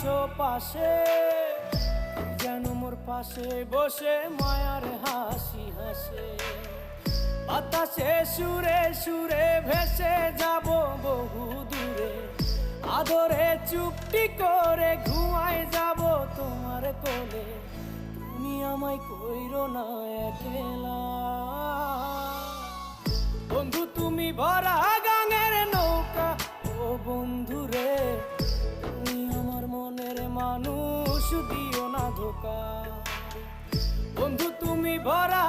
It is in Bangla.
আছো পাশে, যেন মোর পাশে বসে মায়ার হাসি হাসে। বাতাসে সুরে সুরে ভেসে যাব বহু দূরে, আদরে চুপটি করে ঘুমায় যাব তোমার কোলে। তুমি আমায় কইরো না একলা বন্ধু, তুমি ভরা গাঙের নৌকা। ও বন্ধু রে, তুমি আমার মনের মানুষ, দিও না ধোকা। বন্ধু তুমি ভরা